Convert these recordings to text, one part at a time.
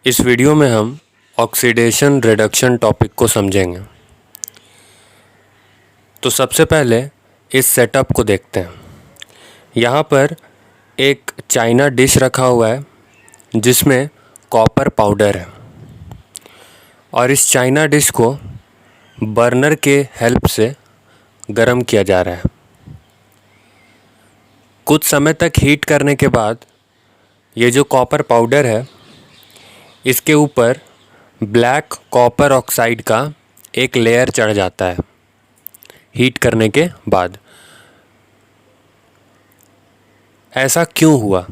इस वीडियो में हम ऑक्सीडेशन रिडक्शन टॉपिक को समझेंगे। तो सबसे पहले इस सेटअप को देखते हैं। यहाँ पर एक चाइना डिश रखा हुआ है जिसमें कॉपर पाउडर है और इस चाइना डिश को बर्नर के हेल्प से गर्म किया जा रहा है। कुछ समय तक हीट करने के बाद ये जो कॉपर पाउडर है इसके ऊपर ब्लैक कॉपर ऑक्साइड का एक लेयर चढ़ जाता है हीट करने के बाद। ऐसा क्यों हुआ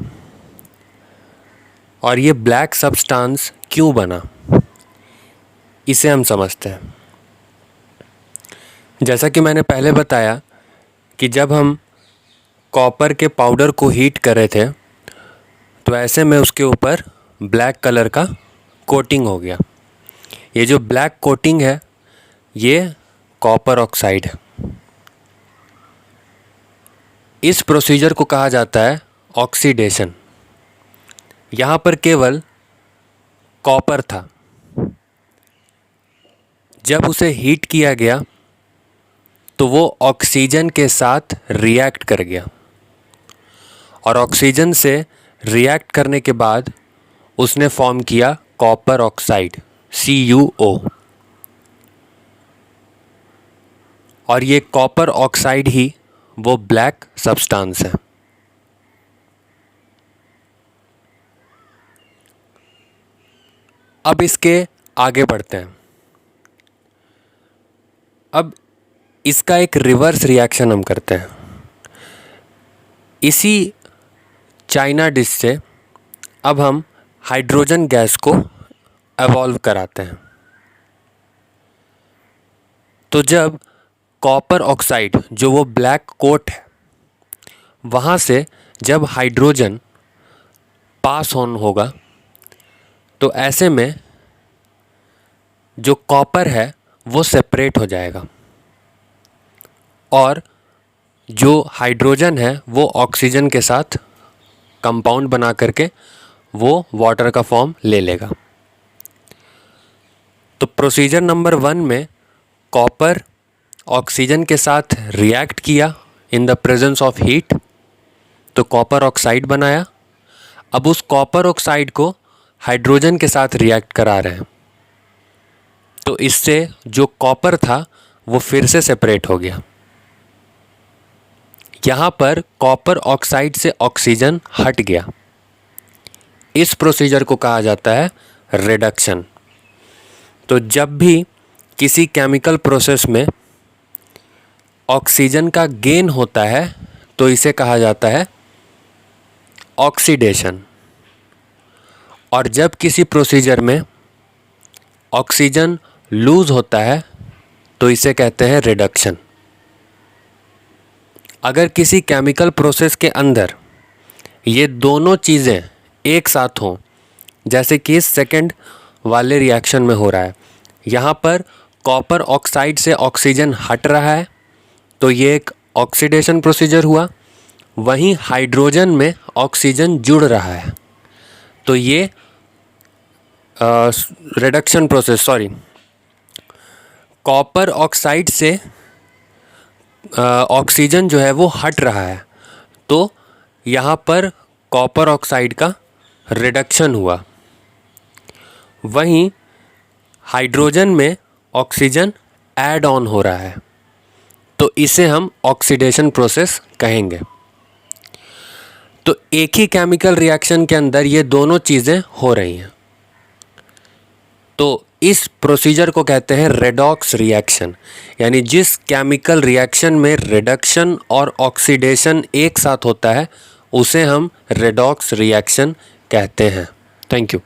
और ये ब्लैक सब्सटेंस क्यों बना, इसे हम समझते हैं। जैसा कि मैंने पहले बताया कि जब हम कॉपर के पाउडर को हीट कर रहे थे तो ऐसे में उसके ऊपर ब्लैक कलर का कोटिंग हो गया। ये जो ब्लैक कोटिंग है ये कॉपर ऑक्साइड है। इस प्रोसीजर को कहा जाता है ऑक्सीडेशन। यहाँ पर केवल कॉपर था, जब उसे हीट किया गया तो वो ऑक्सीजन के साथ रिएक्ट कर गया और ऑक्सीजन से रिएक्ट करने के बाद उसने फॉर्म किया कॉपर ऑक्साइड CuO। और ये कॉपर ऑक्साइड ही वो ब्लैक सब्सटेंस है। अब इसके आगे बढ़ते हैं। अब इसका एक रिवर्स रिएक्शन हम करते हैं। इसी चाइना डिश से अब हम हाइड्रोजन गैस को एवॉल्व कराते हैं। तो जब कॉपर ऑक्साइड जो वो ब्लैक कोट है वहाँ से जब हाइड्रोजन पास ऑन होगा तो ऐसे में जो कॉपर है वो सेपरेट हो जाएगा और जो हाइड्रोजन है वो ऑक्सीजन के साथ कंपाउंड बना करके वो वाटर का फॉर्म ले लेगा। तो प्रोसीजर नंबर 1 में कॉपर ऑक्सीजन के साथ रिएक्ट किया in the presence of heat, तो कॉपर ऑक्साइड बनाया। अब उस कॉपर ऑक्साइड को हाइड्रोजन के साथ रिएक्ट करा रहे हैं तो इससे जो कॉपर था वो फिर से सेपरेट हो गया। यहाँ पर कॉपर ऑक्साइड से ऑक्सीजन हट गया। इस प्रोसीजर को कहा जाता है रिडक्शन। तो जब भी किसी केमिकल प्रोसेस में ऑक्सीजन का गेन होता है तो इसे कहा जाता है ऑक्सीडेशन, और जब किसी प्रोसीजर में ऑक्सीजन लूज होता है तो इसे कहते हैं रिडक्शन। अगर किसी केमिकल प्रोसेस के अंदर ये दोनों चीज़ें एक साथ हों, जैसे कि इस सेकंड वाले रिएक्शन में हो रहा है, यहाँ पर कॉपर ऑक्साइड से ऑक्सीजन हट रहा है तो ये एक ऑक्सीडेशन प्रोसीजर हुआ। वहीं हाइड्रोजन में ऑक्सीजन जुड़ रहा है तो ये रिडक्शन प्रोसेस कॉपर ऑक्साइड से ऑक्सीजन जो है वो हट रहा है तो यहाँ पर कॉपर ऑक्साइड का रिडक्शन हुआ। वहीं हाइड्रोजन में ऑक्सीजन ऐड ऑन हो रहा है तो इसे हम ऑक्सीडेशन प्रोसेस कहेंगे। तो एक ही केमिकल रिएक्शन के अंदर ये दोनों चीज़ें हो रही हैं तो इस प्रोसीजर को कहते हैं रेडॉक्स रिएक्शन। यानी जिस केमिकल रिएक्शन में रिडक्शन और ऑक्सीडेशन एक साथ होता है उसे हम रेडॉक्स रिएक्शन कहते हैं। Thank you.